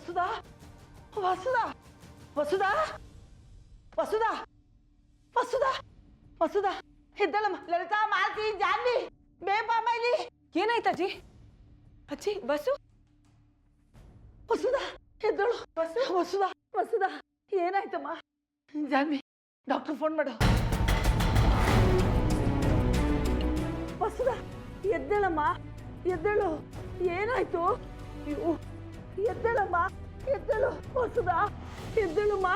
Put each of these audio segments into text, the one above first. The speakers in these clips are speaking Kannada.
ವಸುಧಾ ವಸುಧಾ ವಸುಧಾ ವಸುಧಾ ವಸುಧಾ ವಸುಧಾ ಎದ್ದಳಮ್ಮ. ಲಲಿತಾ, ಮಾಲತಿ, ಜಾನ್ವಿ, ಬೇಬಮ್ಮ ಇಲ್ಲಿ. ಏನಾಯ್ತು ಅಜ್ಜಿ? ಅಜ್ಜಿ ಬಸ್ಸು ವಸುಧಾ ಎದ್ದಳು. ವಸುಧಾ ವಸುಧಾ ಏನಾಯ್ತಮ್ಮ? ಜಾನ್ವಿ, ಡಾಕ್ಟರ್ ಫೋನ್ ಮಾಡು. ವಸುಧಾ ಎದ್ದೇಳಮ್ಮ, ಎದ್ದೇಳು. ಏನಾಯ್ತು? ಅಯ್ಯೋ, ಎದ್ದೇಳಮ್ಮ, ಎದ್ದೇಳು. ವಸುಧಾ ಎದ್ದೇಳಮ್ಮ,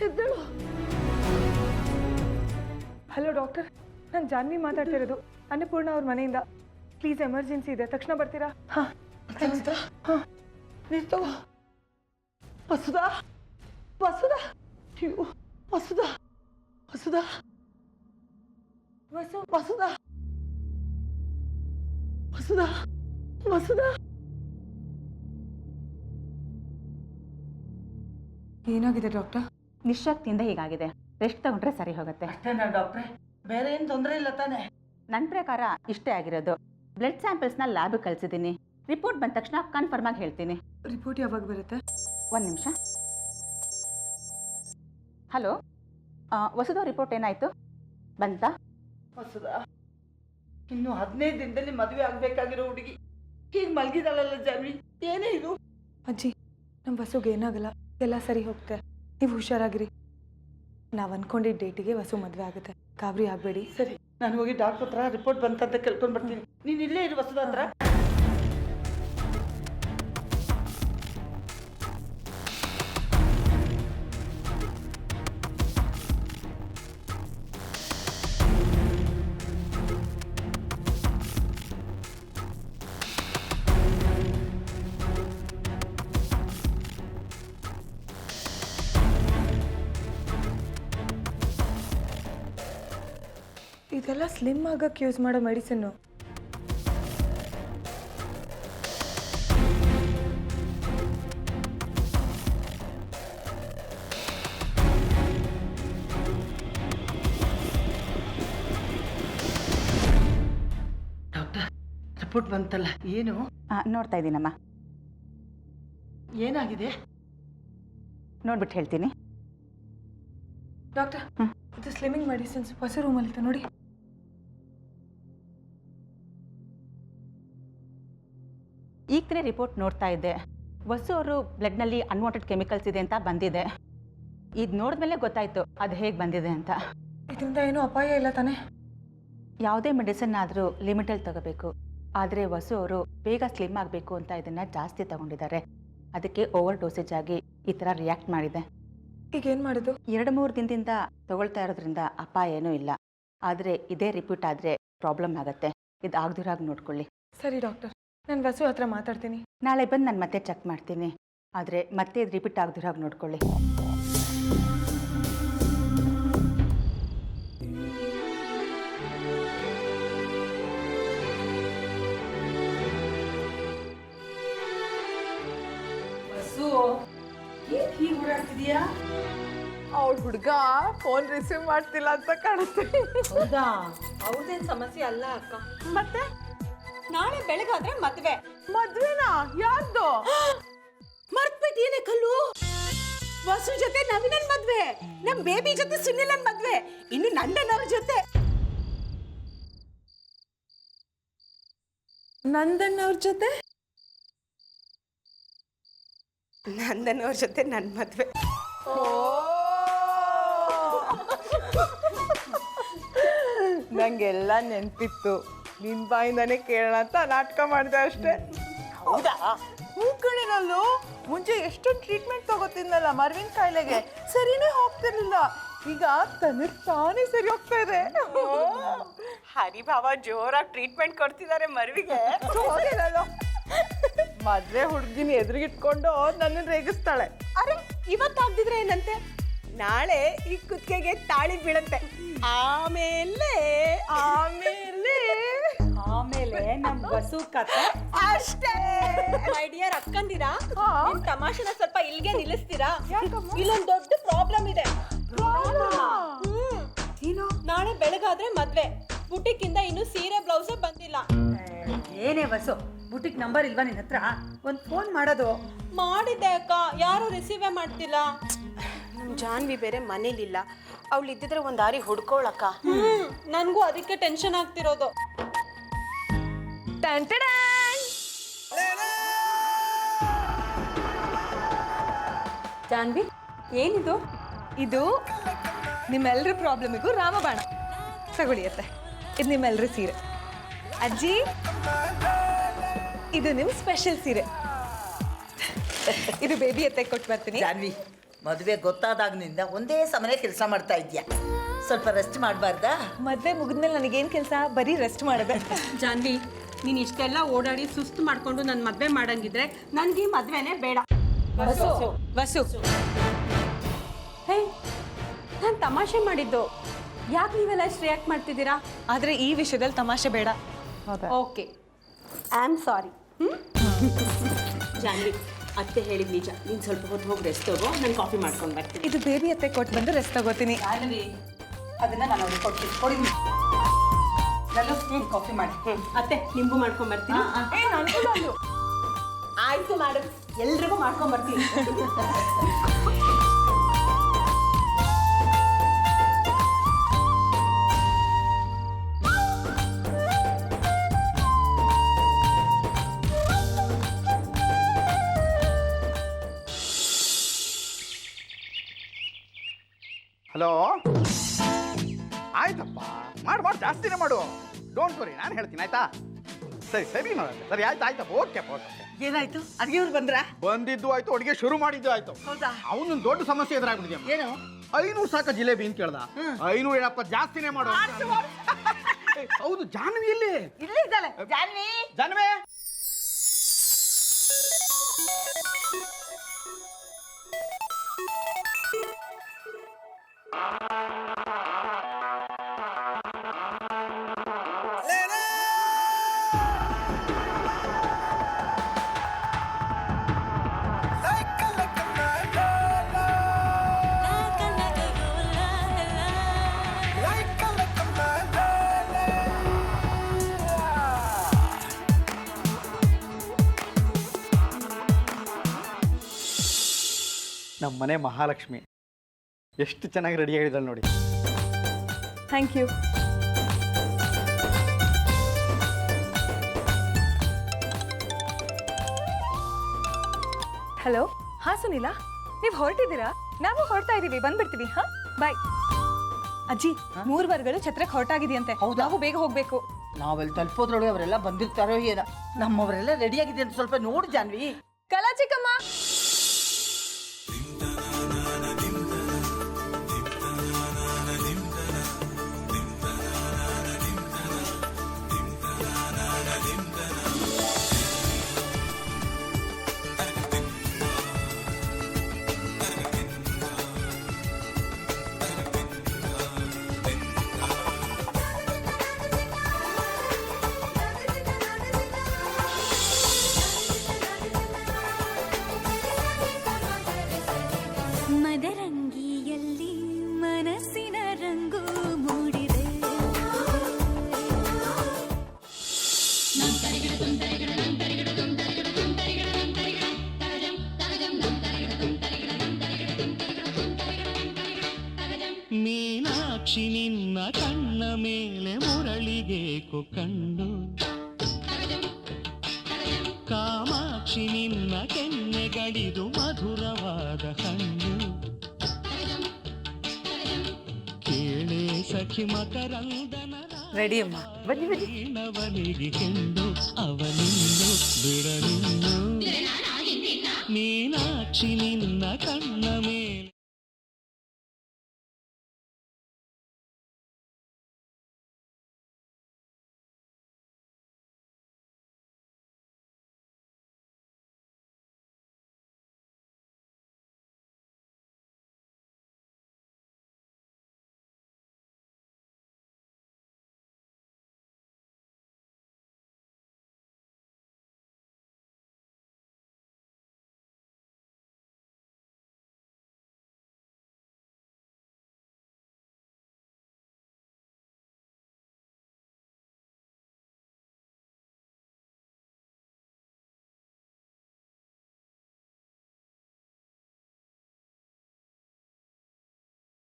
ಎದ್ದೇಳು. ಹಲೋ ಡಾಕ್ಟರ್, ನಾನು ಜಾನ್ವಿ ಮಾತಾಡ್ತಿರೋದು, ಅನ್ನಪೂರ್ಣ ಅವ್ರ ಮನೆಯಿಂದ. ಪ್ಲೀಸ್ ಎಮರ್ಜೆನ್ಸಿ ಇದೆ, ತಕ್ಷಣ ಬರ್ತೀರಾ? ಹಾಂ ನೀನು ತಗೋ. ವಸುಧಾ ವಸುಧಾ ಅಯ್ಯೋ, ವಸುಧಾ ವಸುಧಾ ವಸುಧಾ ವಸುಧಾ ವಸುಧಾ. ಏನಾಗಿದೆ ಡಾಕ್ಟರ್? ನಿಶಕ್ತಿಯಿಂದ ಹೀಗಾಗಿದೆ. ರೆಸ್ಟ್ ತಗೊಂಡ್ರೆ ಸರಿ ಹೋಗುತ್ತೆ. ಅಷ್ಟೇನಾ ಡಾಕ್ಟ್ರೆ? ಬೇರೆ ಏನು ತೊಂದರೆ ಇಲ್ಲ ತಾನೆ? ನನ್ನ ಪ್ರಕಾರ ಇಷ್ಟೇ ಆಗಿರೋದು. ಬ್ಲಡ್ ಸ್ಯಾಂಪಲ್ಸ್ನ ಲ್ಯಾಬ್ಗೆ ಕಳಿಸಿದ್ದೀನಿ. ರಿಪೋರ್ಟ್ ಬಂದ ತಕ್ಷಣ ಕನ್ಫರ್ಮ್ ಆಗಿ ಹೇಳ್ತೀನಿ. ರಿಪೋರ್ಟ್ ಯಾವಾಗ ಬರುತ್ತೆ? ಒಂದು ನಿಮಿಷ. ಹಲೋ, ವಸುಧಾ ರಿಪೋರ್ಟ್ ಏನಾಯ್ತು? ಬಂತಾ? ವಸುಧಾ, ಇನ್ನು 15 ದಿನದಲ್ಲಿ ಮದುವೆ ಆಗ್ಬೇಕಾಗಿರೋ ಹುಡುಗಿ ಹೀಗೆ ಮಲಗಿದಾಳಲ್ಲ ಜಾನ್ವಿ, ಏನೇ ಇದು? ಅಜ್ಜಿ, ನಮ್ಮ ಬಸ್ಸುಗೆ ಏನಾಗಲ್ಲ, ಎಲ್ಲ ಸರಿ ಹೋಗುತ್ತೆ. ನೀವು ಹುಷಾರಾಗಿರಿ. ನಾವು ಅನ್ಕೊಂಡಿದ್ದ ಡೇಟಿಗೆ ವಸು ಮದುವೆ ಆಗುತ್ತೆ, ಗಾಬರಿ ಆಗಬೇಡಿ. ಸರಿ, ನಾನು ಹೋಗಿ ಡಾಕ್ಟರ್ ಹತ್ರ ರಿಪೋರ್ಟ್ ಬಂತಂತ ಕೇಳ್ಕೊಂಡು ಬರ್ತೀನಿ. ನೀನು ಇಲ್ಲೇ ಇರು ವಸುಧಾ ಹತ್ರ. ಇದೆಲ್ಲ ಸ್ಲಿಮ್ ಆಗಕ್ಕೆ ಯೂಸ್ ಮಾಡೋ ಮೆಡಿಸಿನ್ನು. ಡಾಕ್ಟರ್, ರಿಪೋರ್ಟ್ ಬಂತಲ್ಲ, ಏನು? ನೋಡ್ತಾ ಇದ್ದೀನಮ್ಮ. ಏನಾಗಿದೆ? ನೋಡ್ಬಿಟ್ಟು ಹೇಳ್ತೀನಿ. ಡಾಕ್ಟರ್, ಇದು ಸ್ಲಿಮ್ಮಿಂಗ್ ಮೆಡಿಸಿನ್ಸ್ ಹೊಸ ರೂಮಲ್ಲಿತ್ತು ನೋಡಿ. ಈಗ ತಾನೇ ರಿಪೋರ್ಟ್ ನೋಡ್ತಾ ಇದ್ದೆ. ವಸು ಅವರು ಬ್ಲಡ್ನಲ್ಲಿ ಅನ್ವಾಂಟೆಡ್ ಕೆಮಿಕಲ್ಸ್ ಇದೆ ಅಂತ ಬಂದಿದೆ. ಇದು ನೋಡಿದ್ಮೇಲೆ ಗೊತ್ತಾಯ್ತು ಅದು ಹೇಗೆ ಬಂದಿದೆ ಅಂತ. ಇದರಿಂದ ಏನೂ ಅಪಾಯ ಇಲ್ಲ ತಾನೇ? ಯಾವುದೇ ಮೆಡಿಸಿನ್ ಆದರೂ ಲಿಮಿಟಲ್ಲಿ ತಗೋಬೇಕು. ಆದರೆ ವಸು ಅವರು ಬೇಗ ಸ್ಲಿಮ್ ಆಗಬೇಕು ಅಂತ ಇದನ್ನು ಜಾಸ್ತಿ ತಗೊಂಡಿದ್ದಾರೆ. ಅದಕ್ಕೆ ಓವರ್ ಡೋಸೇಜ್ ಆಗಿ ಈ ಥರ ರಿಯಾಕ್ಟ್ ಮಾಡಿದೆ. ಈಗ ಏನು ಮಾಡೋದು? 2-3 ದಿನದಿಂದ ತಗೊಳ್ತಾ ಇರೋದ್ರಿಂದ ಅಪಾಯ ಏನೂ ಇಲ್ಲ. ಆದರೆ ಇದೇ ರಿಪೀಟ್ ಆದರೆ ಪ್ರಾಬ್ಲಮ್ ಆಗುತ್ತೆ. ಇದು ಆಗದಿರಾಗಿ ನೋಡ್ಕೊಳ್ಳಿ. ಸರಿ ಡಾಕ್ಟರ್, ನಾನು ವಸು ಹತ್ರ ಮಾತಾಡ್ತೀನಿ. ನಾಳೆ ಬಂದು ನಾನು ಮತ್ತೆ ಚೆಕ್ ಮಾಡ್ತೀನಿ. ಆದರೆ ಮತ್ತೆ ಇದು ರಿಪೀಟ್ ಆಗದಿರಾಗಿ ನೋಡ್ಕೊಳ್ಳಿ. ಹೀಗೆ ಓಡಾಡ್ತಿದೀಯಾ? ಅವ್ರ ಹುಡುಗ ಫೋನ್ ರಿಸೀವ್ ಮಾಡ್ತಿಲ್ಲ ಅಂತ ಕಾಣುತ್ತೆ. ಹೌದಾ? ಅವ್ರದೇನು ಸಮಸ್ಯೆ ಅಲ್ಲ ಅಕ್ಕ. ಮತ್ತೆ ನಾಳೆ ಬೆಳಗಾದ್ರೆ ಮದ್ವೆ. ಮದ್ವೆನಾ? ಯಾರ್ದು? ಮರ್ತ್ಬಿಟ್ಟೇನೆ ಕಲ್ಲು. ವಸು ಜೊತೆ ನವೀನನ್ ಮದ್ವೆ, ನಮ್ ಬೇಬಿ ಜೊತೆ ಸುನಿಲನ್ ಮದ್ವೆ, ಇನ್ನು ನಂದನವ್ರ ಜೊತೆ. ನಂದನ್ ಅವ್ರ ಜೊತೆ? ನಂದನವ್ರ ಜೊತೆ ನನ್ ಮದ್ವೆ. ನಂಗೆಲ್ಲ ನೆನ್ಪಿತ್ತು. ನಿನ್ ಬಾಯಿಂದಾನೆ ಕೇಳೋಣ ಅಂತ ನಾಟಕ ಮಾಡಿದೆ ಅಷ್ಟೇ. ಹೌದಾ? ಹೂ ಕಣೇನಲ್ಲೂ ಮುಂಚೆ ಎಷ್ಟೊಂದು ಟ್ರೀಟ್ಮೆಂಟ್ ತಗೋತಿದ್ನಲ್ಲ ಮರ್ವಿನ ಕಾಯಿಲೆಗೆ, ಸರಿನೇ ಹೋಗ್ತಿರ್ಲಿಲ್ಲ. ಈಗ ತಾನೇ ಸರಿ ಹೋಗ್ತಾ ಇದೆ. ಹರಿಭಾವ ಜೋರಾಗಿ ಟ್ರೀಟ್ಮೆಂಟ್ ಕೊಡ್ತಿದ್ದಾರೆ ಮರ್ವಿಗೆ. ಮದ್ವೆ ಹುಡುಗಿನ ಎದುರಿಗಿಟ್ಕೊಂಡು ನನ್ನ ರೇಗಿಸ್ತಾಳೆ. ಅರೆ, ಇವತ್ತಾಗ್ದಿದ್ರೆ ಏನಂತೆ? ನಾಳೆ ಈ ಕುತ್ತಿಗೆಗೆ ತಾಳಿ ಬೀಳಂತೆ. ಆಮೇಲೆ ಆಮೇಲೆ ಆಮೇಲೆ ನಮ್ ವಸು ಕಥೆ ಅಷ್ಟೇ. ಮೈ ಡಿಯರ್ ಅಕ್ಕಂದಿರಾ, ನಿಮ್ ತಮಾಷೆನ ಸ್ವಲ್ಪ ಇಲ್ಲಿಗೆ ನಿಲ್ಲಿಸ್ತೀರಾ? ಇಲ್ಲೊಂದು ದೊಡ್ಡ ಪ್ರಾಬ್ಲಮ್ ಇದೆ. ನಾಳೆ ಬೆಳಗಾದ್ರೆ ಮದ್ವೆ. ಬುಟಿಕ್ ಇಂದ ಇನ್ನು ಸೀರೆ ಬ್ಲೌಸೇ ಬಂದಿಲ್ಲ. ಏನೇ ಬಸ್ಸು ಬುಟಿಕ್ ನಂಬರ್ ಇಲ್ವಾ ನಿನ್ನ ಹತ್ರ? ಒಂದು ಫೋನ್ ಮಾಡೋದು. ಮಾಡಿದ್ದೆ ಅಕ್ಕ, ಯಾರು ರಿಸೀವೇ ಮಾಡ್ತಿಲ್ಲ. ನಮ್ಮ ಜಾನ್ವಿ ಬೇರೆ ಮನೇಲಿಲ್ಲ, ಅವಳು ಇದ್ದಿದ್ರೆ ಒಂದು ದಾರಿ ಹುಡ್ಕೋಳಕ್ಕ. ನನಗೂ ಅದಕ್ಕೆ ಟೆನ್ಷನ್ ಆಗ್ತಿರೋದು. ಜಾನ್ವಿ, ಏನಿದು? ಇದು ನಿಮ್ಮೆಲ್ಲರ ಪ್ರಾಬ್ಲಮಿಗೂ ರಾಮಬಾಣ. ತಗೊಳ್ಳಿಯತ್ತೆ, ಇದು ನಿಮ್ಮೆಲ್ಲರ ಸೀರೆ. ಅಜ್ಜಿ, ಇದು ನಿಮ್ಮ ಸ್ಪೆಷಲ್ ಸೀರೆ. ಇದು ಬೇಬಿ ಅತ್ತೆ ಕೊಟ್ಟು ಬರ್ತೀನಿ. ಜಾನ್ವಿ, ಮದುವೆ ಗೊತ್ತಾದಾಗಿನಿಂದ ಒಂದೇ ಸಮನೆ ಕೆಲಸ ಮಾಡ್ತಾ ಇದ್ಯಾ, ಸ್ವಲ್ಪ ರೆಸ್ಟ್ ಮಾಡಬಾರ್ದಾ? ಮದುವೆ ಮುಗಿದ್ಮೇಲೆ ನನಗೇನು ಕೆಲಸ, ಬರೀ ರೆಸ್ಟ್ ಮಾಡೋದೆ. ಜಾನ್ವಿ, ನೀನು ಇಷ್ಟೆಲ್ಲ ಓಡಾಡಿ ಸುಸ್ತು ಮಾಡ್ಕೊಂಡು ನನ್ನ ಮದುವೆ ಮಾಡಂಗಿದ್ರೆ ನನಗೆ ಈ ಮದುವೆನೇ ಬೇಡ. ವಸು, ಹೇ, ನಾನು ತಮಾಷೆ ಮಾಡಿದ್ದು. ಯಾಕೆ ನೀವೆಲ್ಲ ಇಷ್ಟು ರಿಯಾಕ್ಟ್ ಮಾಡ್ತಿದ್ದೀರಾ? ಆದರೆ ಈ ವಿಷಯದಲ್ಲಿ ತಮಾಷೆ ಬೇಡ. Okay, I am sorry. Janvi, ಅತ್ತೆ ಹೇಳಿದ ನಿಜ. ನೀನು ಸ್ವಲ್ಪ ಹೊತ್ತು ಹೋಗಿ ರೆಸ್ಟ್ ತಗೋ, ನಾನು ಕಾಫಿ ಮಾಡ್ಕೊಂಡು ಬರ್ತೀನಿ. ಇದು ಬೇಬಿ ಅತ್ತೆ ಕೊಟ್ಟು ಬಂದು ರೆಸ್ಟ್ ತಗೋತೀನಿ. ಜಾನ್ವಿ, ಅದನ್ನ ನಾನು ಅವ್ರಿಗೆ ಕೊಡ್ತೀನಿ. ಕೊಡಿ ಕಾಫಿ ಮಾಡಿ. ಅತ್ತೆ, ನಿಂಬು ಮಾಡ್ಕೊಂಡು ಬರ್ತೀನಿ. ಆಯ್ತು ಮೇಡಮ್, ಎಲ್ರಿಗೂ ಮಾಡ್ಕೊಂಡು ಬರ್ತೀನಿ. ಹಲೋ, ಆಯ್ತಪ್ಪ, ಮಾಡು ಜಾಸ್ತಿನೇ ಮಾಡು. ಡೋಂಟ್ ವರಿ, ನಾನು ಹೇಳ್ತೀನಿ ಆಯ್ತಾ? ಸರಿ ನೋಡೋಣ. ಸರಿ ಆಯ್ತಪ್ಪ, ಓಕೆ. ಏನಾಯ್ತು? ಅಡುಗೆಯವ್ರು ಬಂದ್ರಾ? ಬಂದಿದ್ದು ಆಯ್ತು, ಅಡುಗೆ ಶುರು ಮಾಡಿದ್ದು ಆಯ್ತು. ಹೌದಾ? ಅವನೊಂದು ದೊಡ್ಡ ಸಮಸ್ಯೆ ಎದುರಾಗ್ಬಿಟ್ಟಿದ್ಯಾ. ಏನು? 500 ಸಾಕ ಜಿಲೇಬಿ ಅಂತ ಕೇಳ್ದ. 500 ಹೇಳಪ್ಪ, ಜಾಸ್ತಿನೇ ಮಾಡು. ಹೌದು, ಜಾನ್ವಿ ಎಲ್ಲಿ? ಇಲ್ಲೇ ಇದ್ದಾಳೆ. ಜಾನ್ವಿ, ಜಾನ್ವಿ, ನಮ್ಮ ಮನೆ ಮಹಾಲಕ್ಷ್ಮಿ ಎಷ್ಟು ಚೆನ್ನಾಗಿ ರೆಡಿ ಆಗಿದ್ದಾಳೆ ನೋಡಿ. Thank you. ಹಲೋ, ಹಾಂ ಸುನೀಲಾ, ನೀವು ಹೊರಟಿದ್ದೀರಾ? ನಾವು ಹೊರಡ್ತಾ ಇದ್ದೀವಿ, ಬಂದ್ಬಿಡ್ತೀವಿ. ಹಾಂ, ಬಾಯ್. ಅಜ್ಜಿ, 3 ವಾರಗಳು ಛತ್ರಕ್ಕೆ ಹೊರಟಾಗಿದೆಯಂತೆ. ನಾವು ಬೇಗ ಹೋಗ್ಬೇಕು. ನಾವೆಲ್ಲಿ ತಲುಪೋದ್ರೊಳಗೆ ಅವರೆಲ್ಲ ಬಂದಿರ್ತಾರೋ ಏನೋ. ನಮ್ಮವರೆಲ್ಲ ರೆಡಿ ಆಗಿದೆ ಅಂತ ಸ್ವಲ್ಪ ನೋಡಿ ಜಾನ್ವಿ. ಕಲಾ ಚಿಕ್ಕಮ್ಮ, ಮದರಂಗಿಯಲ್ಲಿ ಮನಸ್ಸಿನ ರಂಗು ಮೂಡಿದೆ. ಮೀನಾಕ್ಷಿ ನಿನ್ನ ಕಣ್ಣ ಮೇಲೆ ಮುರಳಿಗೇಕು ಕಂಡು, ಕಾಮಾಕ್ಷಿ ನಿನ್ನ ಕೆನ್ನೆಗಳಿದು ಮಧುರವಾದ ಕಣ್ಣು, ಕೇಳೆ ಸಖಿ ಮಕರಂದನ ರೆಡಿ ಅಮ್ಮ, ಬನ್ನಿ ಕೆಂದು ಅವನಿಂದು ಬಿಡಲಿನ್ನು. ಮೀನಾಕ್ಷಿ ನಿನ್ನ ಕಣ್ಣ ಮೇಲೆ